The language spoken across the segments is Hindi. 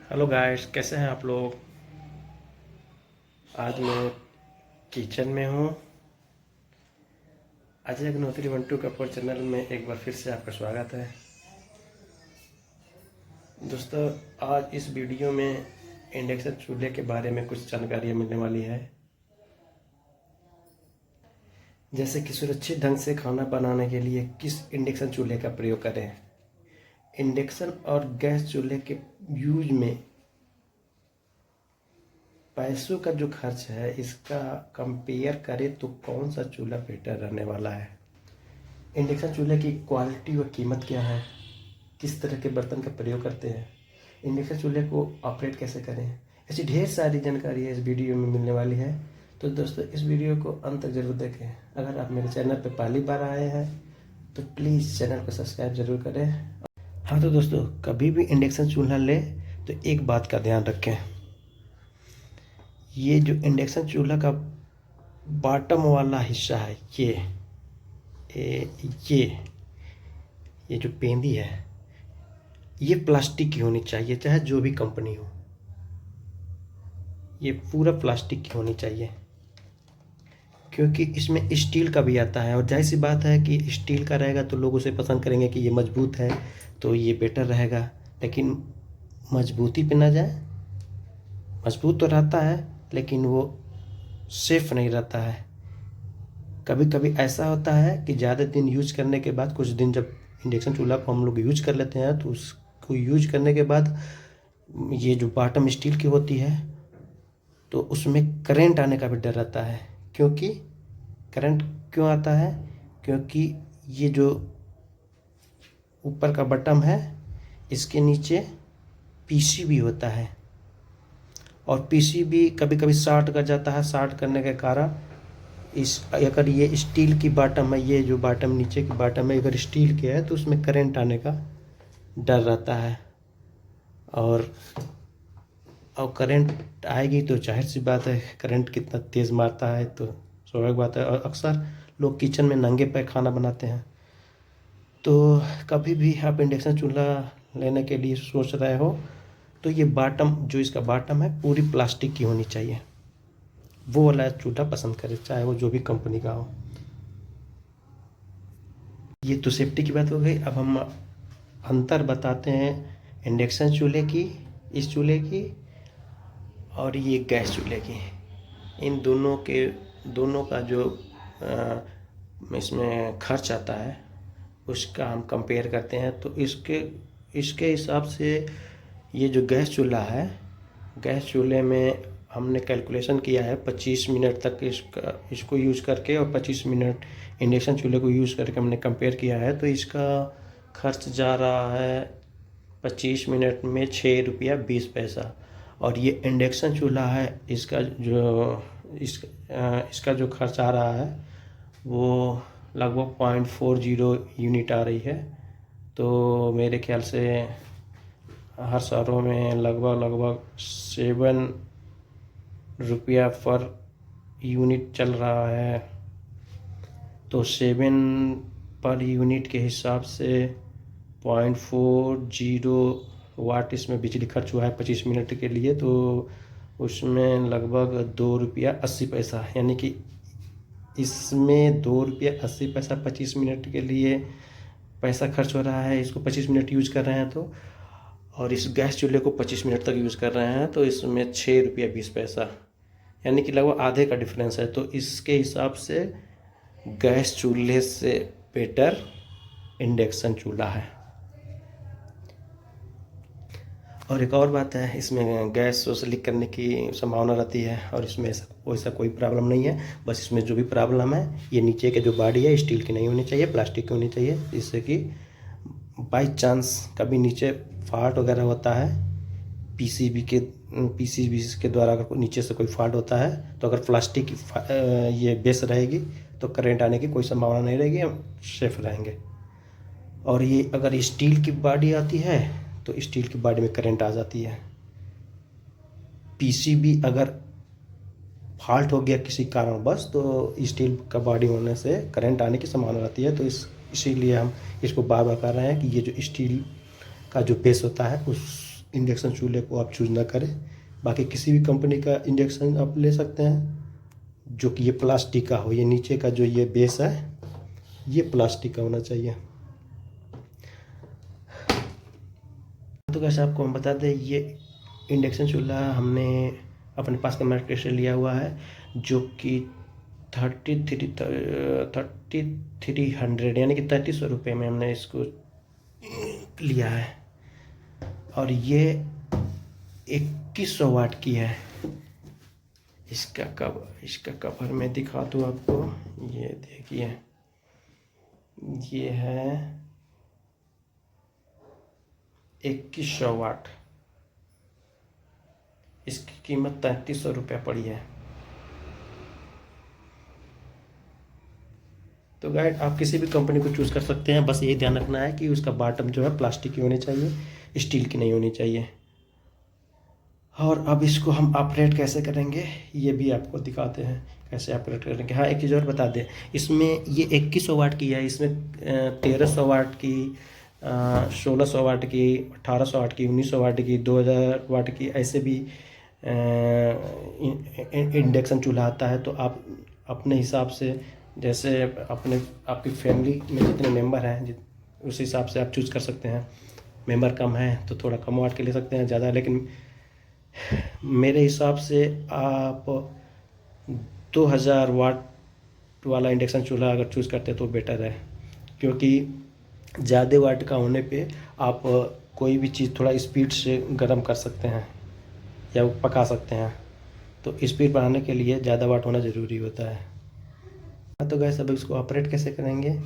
हेलो गाइस, कैसे हैं आप लोग। आज मैं किचन में हूँ। अजय अग्निहोत्री 12 चैनल में एक बार फिर से आपका स्वागत है। दोस्तों, आज इस वीडियो में इंडक्शन चूल्हे के बारे में कुछ जानकारियाँ मिलने वाली है। जैसे कि सुरक्षित ढंग से खाना बनाने के लिए किस इंडक्शन चूल्हे का प्रयोग करें। इंडक्शन और गैस चूल्हे के यूज में पैसों का जो खर्च है, इसका कंपेयर करें तो कौन सा चूल्हा बेटर रहने वाला है। इंडक्शन चूल्हे की क्वालिटी व कीमत क्या है, किस तरह के बर्तन का प्रयोग करते हैं, इंडक्शन चूल्हे को ऑपरेट कैसे करें, ऐसी ढेर सारी जानकारी है इस वीडियो में मिलने वाली है। तो दोस्तों, इस वीडियो को अंत तक जरूर देखें। अगर आप मेरे चैनल पर पहली बार आए हैं तो प्लीज़ चैनल को सब्सक्राइब जरूर करें। हाँ तो दोस्तों, कभी भी इंडक्शन चूल्हा ले तो एक बात का ध्यान रखें। ये जो इंडक्शन चूल्हा का बॉटम वाला हिस्सा है, ये ये जो पेंदी है, ये प्लास्टिक की होनी चाहिए, चाहे जो भी कंपनी हो। ये पूरा प्लास्टिक की होनी चाहिए, क्योंकि इसमें स्टील का भी आता है। और जाहिर सी बात है कि स्टील का रहेगा तो लोग उसे पसंद करेंगे कि ये मजबूत है, तो ये बेटर रहेगा। लेकिन मजबूती पे ना जाए। मजबूत तो रहता है लेकिन वो सेफ नहीं रहता है। कभी कभी ऐसा होता है कि ज़्यादा दिन यूज करने के बाद, कुछ दिन जब इंडक्शन चूल्हा को हम लोग यूज कर लेते हैं, तो उसको यूज करने के बाद ये जो बॉटम स्टील की होती है, तो उसमें करंट आने का भी डर रहता है। क्योंकि करंट क्यों आता है? क्योंकि ये जो ऊपर का बटन है, इसके नीचे पीसीबी होता है, और पीसीबी कभी कभी शॉर्ट कर जाता है। शॉर्ट करने के कारण अगर ये स्टील की बॉटम है, ये जो बॉटम नीचे की बॉटम है, अगर स्टील के है तो उसमें करंट आने का डर रहता है। और करंट आएगी तो जाहिर सी बात है, करंट कितना तेज़ मारता है तो स्वाभाविक बात है। और अक्सर लोग किचन में नंगे पैर खाना बनाते हैं। तो कभी भी आप इंडक्शन चूल्हा लेने के लिए सोच रहे हो तो ये बॉटम, जो इसका बॉटम है, पूरी प्लास्टिक की होनी चाहिए। वो वाला चूल्हा पसंद करें, चाहे वो जो भी कंपनी का हो। ये तो सेफ्टी की बात हो गई। अब हम अंतर बताते हैं इंडक्शन चूल्हे की, इस चूल्हे की, और ये गैस चूल्हे की। इन दोनों का जो इसमें खर्च आता है, उसका हम कंपेयर करते हैं। तो इसके हिसाब से ये जो गैस चूल्हा है, गैस चूल्हे में हमने कैलकुलेशन किया है 25 मिनट तक इसको यूज़ करके, और 25 मिनट इंडक्शन चूल्हे को यूज़ करके हमने कंपेयर किया है। तो इसका खर्च जा रहा है 25 मिनट में 6 रुपया 20 पैसा। और ये इंडक्शन चूल्हा है, इसका जो खर्च आ रहा है वो लगभग 0.40 यूनिट आ रही है। तो मेरे ख्याल से हर शहरों में लगभग 7 रुपया पर यूनिट चल रहा है। तो 7 पर यूनिट के हिसाब से 0.40 वाट इसमें बिजली खर्च हुआ है 25 मिनट के लिए। तो उसमें लगभग 2 रुपया 80 पैसा, यानी कि इसमें 2 रुपया 80 पैसा 25 मिनट के लिए पैसा खर्च हो रहा है। इसको 25 मिनट यूज कर रहे हैं तो, और इस गैस चूल्हे को 25 मिनट तक यूज़ कर रहे हैं तो इसमें 6 रुपया 20 पैसा, यानी कि लगभग आधे का डिफरेंस है। तो इसके हिसाब से गैस चूल्हे से बेटर इंडक्शन चूल्हा है। और एक और बात है, इसमें गैस लीक करने की संभावना रहती है, और इसमें ऐसा कोई प्रॉब्लम नहीं है। बस इसमें जो भी प्रॉब्लम है, ये नीचे के जो बॉडी है स्टील की नहीं होनी चाहिए, प्लास्टिक की होनी चाहिए, जिससे कि बाई चांस कभी नीचे फॉल्ट वगैरह होता है, पीसीबी के द्वारा अगर नीचे से कोई फॉल्ट होता है, तो अगर प्लास्टिक की ये बेस रहेगी तो करंट आने की कोई संभावना नहीं रहेगी, हम सेफ रहेंगे। और ये अगर स्टील की बॉडी आती है तो स्टील की बॉडी में करंट आ जाती है। पीसीबी अगर फॉल्ट हो गया किसी कारणवश, तो स्टील का बॉडी होने से करंट आने की संभावना रहती है। तो इसीलिए हम इसको बार बार कर रहे हैं कि ये जो स्टील का जो बेस होता है, उस इंडक्शन चूल्हे को आप चूज़ ना करें। बाकी किसी भी कंपनी का इंडक्शन आप ले सकते हैं जो कि ये प्लास्टिक का हो। ये नीचे का जो ये बेस है ये प्लास्टिक का होना चाहिए। तो कैसे आपको हम बता दें, ये इंडक्शन चूल्हा हमने अपने पास का मार्केट से लिया हुआ है जो कि 3300 यानी कि 3300 रुपये में हमने इसको लिया है। और ये 2100 वाट की है। इसका कवर मैं दिखा दूँ आपको। ये देखिए, ये है 2100 वाट। इसकी कीमत 3300 रुपये पड़ी है। तो गाइड, आप किसी भी कंपनी को चूज़ कर सकते हैं, बस यही ध्यान रखना है कि उसका बॉटम जो है प्लास्टिक की होनी चाहिए, स्टील की नहीं होनी चाहिए। और अब इसको हम ऑपरेट कैसे करेंगे ये भी आपको दिखाते हैं कैसे ऑपरेट करेंगे। हाँ, एक चीज़ और बता दें, इसमें ये 2100 वाट की है, इसमें 1300 वाट की, 1600 वाट की, 1800 वाट की, 1900 वाट की, 2000 वाट की, ऐसे भी इंडक्शन चूल्हा आता है। तो आप अपने हिसाब से, जैसे आपकी फैमिली में जितने मेंबर हैं उस हिसाब से आप चूज़ कर सकते हैं। मेंबर कम है तो थोड़ा कम वाट के ले सकते हैं, ज़्यादा, लेकिन मेरे हिसाब से आप 2000 वाट वाला इंडक्शन चूल्हा अगर चूज़ करते हैं तो बेटर है, क्योंकि ज़्यादा वाट का होने पे आप कोई भी चीज़ थोड़ा स्पीड से गर्म कर सकते हैं या पका सकते हैं। तो स्पीड बढ़ाने के लिए ज़्यादा वाट होना ज़रूरी होता है। तो गैस, अब इसको ऑपरेट कैसे करेंगे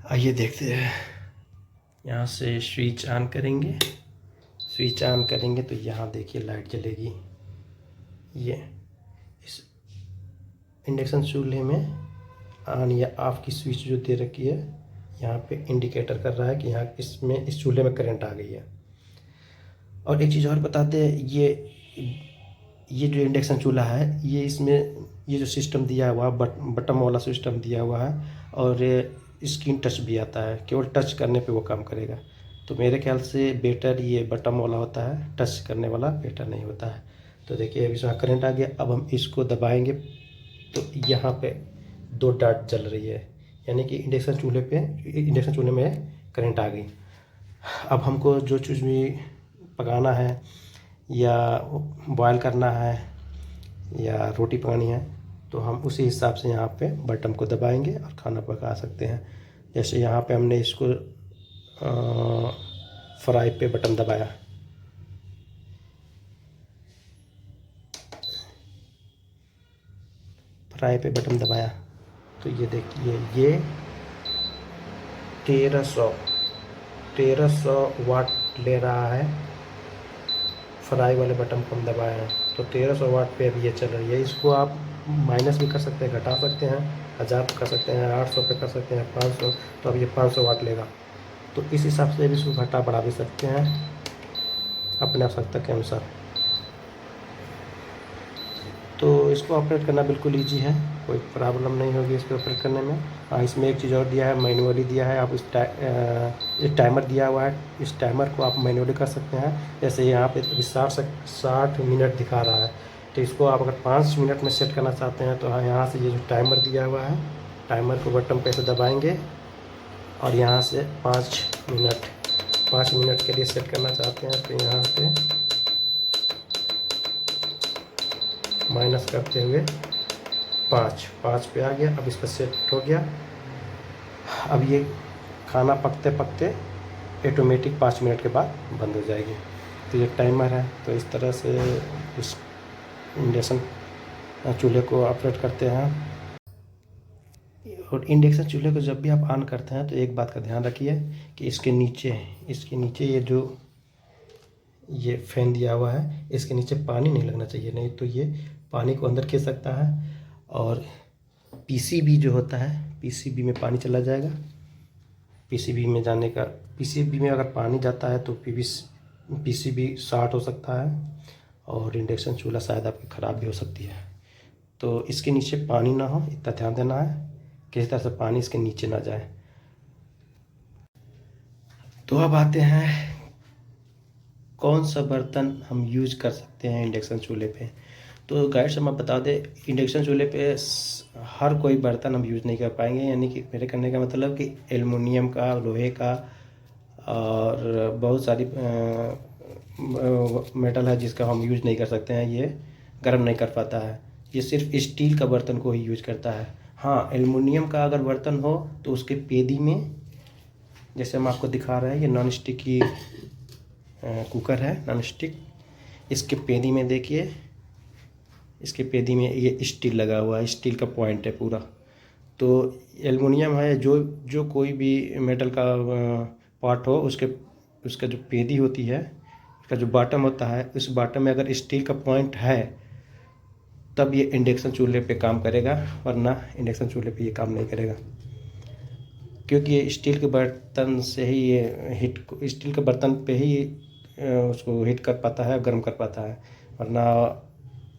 आइए देखते हैं। यहाँ से स्विच ऑन करेंगे। स्विच ऑन करेंगे तो यहाँ देखिए लाइट जलेगी। ये इस इंडक्शन चूल्हे में ऑन या ऑफ की स्विच जो दे रखी है, यहाँ पे इंडिकेटर कर रहा है कि यहाँ इस चूल्हे में करंट आ गई है। और एक चीज़ और बताते हैं, ये जो इंडक्शन चूल्हा है, ये इसमें ये जो सिस्टम दिया हुआ बटन वाला सिस्टम दिया हुआ है, और स्क्रीन टच भी आता है, केवल टच करने पे वो काम करेगा। तो मेरे ख्याल से बेटर ये बटन वाला होता है, टच करने वाला बेटर नहीं होता है। तो देखिए, अभी इसमें करंट आ गया। अब हम इसको दबाएंगे तो यहाँ पे 2 डॉट जल रही है, यानी कि इंडक्शन चूल्हे में करंट आ गई। अब हमको जो चीज़ भी पकाना है या बॉयल करना है या रोटी पकानी है, तो हम उसी हिसाब से यहाँ पे बटन को दबाएंगे और खाना पका सकते हैं। जैसे यहाँ पे हमने इसको फ्राई पे बटन दबाया, तो ये देखिए, ये 1300 वाट ले रहा है। फ्राई वाले बटन को हम दबाए हैं तो 1300 वाट पे अभी ये चल रही है। इसको आप माइनस भी कर सकते हैं, घटा सकते हैं, 1000 कर सकते हैं, 800 पे कर सकते हैं, 500। तो अब ये 500 वाट लेगा, तो इस हिसाब से भी इसको घटा बढ़ा भी सकते हैं अपने आवश्यकता के अनुसार। तो इसको ऑपरेट करना बिल्कुल ईजी है, कोई प्रॉब्लम नहीं होगी इसको ऑपरेट करने में। हाँ, इसमें एक चीज़ और दिया है, मैनुअली दिया है। आप इस टाइमर दिया हुआ है, इस टाइमर को आप मैनुअली कर सकते हैं। जैसे यहाँ पे अभी 60 मिनट दिखा रहा है, तो इसको आप अगर 5 मिनट में सेट करना चाहते हैं तो हाँ, यहाँ से ये जो टाइमर दिया हुआ है, टाइमर को बटन पे से दबाएँगे और यहाँ से 5 मिनट के लिए सेट करना चाहते हैं तो यहाँ से माइनस करते हुए 5 पे आ गया। अब इसका सेट हो गया। अब ये खाना पकते पकते ऑटोमेटिक 5 मिनट के बाद बंद हो जाएगी। तो ये टाइमर है। तो इस तरह से इस इंडक्शन चूल्हे को ऑपरेट करते हैं। और इंडक्शन चूल्हे को जब भी आप ऑन करते हैं तो एक बात का ध्यान रखिए कि इसके नीचे ये फैन दिया हुआ है, इसके नीचे पानी नहीं लगना चाहिए, नहीं तो ये पानी को अंदर खींच सकता है और पीसीबी जो होता है, पीसीबी में पानी चला जाएगा। पीसीबी में अगर पानी जाता है तो पीसीबी शॉर्ट हो सकता है और इंडक्शन चूल्हा शायद आपकी ख़राब भी हो सकती है। तो इसके नीचे पानी ना हो, इतना ध्यान देना है, किसी तरह से पानी इसके नीचे ना जाए। तो अब आते हैं कौन सा बर्तन हम यूज कर सकते हैं इंडक्शन चूल्हे पे। तो गाइस हम आप बता दें, इंडक्शन चूल्हे पे हर कोई बर्तन हम यूज़ नहीं कर पाएंगे, यानी कि मेरे कहने का मतलब कि एल्युमिनियम का, लोहे का और बहुत सारी मेटल है जिसका हम यूज़ नहीं कर सकते हैं, ये गर्म नहीं कर पाता है। ये सिर्फ स्टील का बर्तन को ही यूज करता है। हाँ, एल्युमिनियम का अगर बर्तन हो तो उसके पेदी में, जैसे हम आपको दिखा रहे हैं, ये नॉन स्टिक की कुकर है, नॉन स्टिक। इसके पेदी में देखिए, इसके पेदी में ये स्टील लगा हुआ है, स्टील का पॉइंट है पूरा। तो एल्युमिनियम है, जो कोई भी मेटल का पार्ट हो, उसका जो पेदी होती है, उसका जो बॉटम होता है, उस बॉटम में अगर स्टील का पॉइंट है तब ये इंडक्शन चूल्हे पे काम करेगा, वरना इंडक्शन चूल्हे पे ये काम नहीं करेगा। क्योंकि ये स्टील के बर्तन से ही ये स्टील के बर्तन पे ही उसको हीट कर पाता है, गर्म कर पाता है, वरना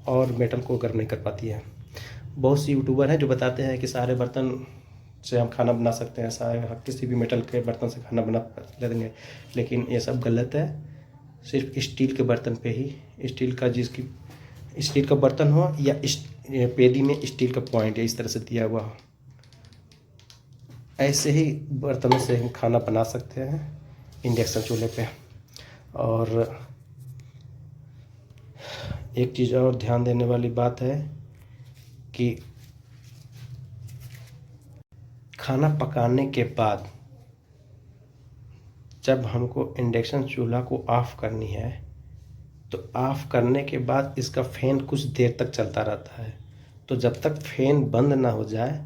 और मेटल को गर्म नहीं कर पाती है। बहुत सी यूट्यूबर हैं जो बताते हैं कि सारे बर्तन से हम खाना बना सकते हैं, सारे किसी भी मेटल के बर्तन से खाना बना लेंगे, लेकिन ये सब गलत है। सिर्फ स्टील के बर्तन पे ही, स्टील का बर्तन हो या पेदी में स्टील का पॉइंट है इस तरह से दिया हुआ हो, ऐसे ही बर्तनों से हम खाना बना सकते हैं इंडक्शन चूल्हे पे। और एक चीज़ और ध्यान देने वाली बात है कि खाना पकाने के बाद जब हमको इंडक्शन चूल्हा को ऑफ़ करनी है, तो ऑफ़ करने के बाद इसका फ़ैन कुछ देर तक चलता रहता है। तो जब तक फ़ैन बंद ना हो जाए,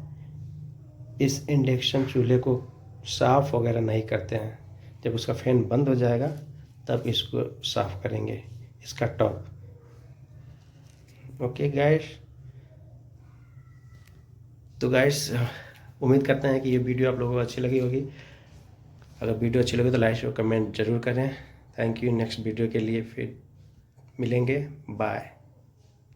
इस इंडक्शन चूल्हे को साफ़ वगैरह नहीं करते हैं। जब उसका फ़ैन बंद हो जाएगा तब इसको साफ़ करेंगे, इसका टॉप। ओके गाइस, तो गाइस उम्मीद करते हैं कि ये वीडियो आप लोगों को अच्छी लगी होगी। अगर वीडियो अच्छी लगी तो लाइक और कमेंट ज़रूर करें। Thank you. नेक्स्ट वीडियो के लिए फिर मिलेंगे। बाय।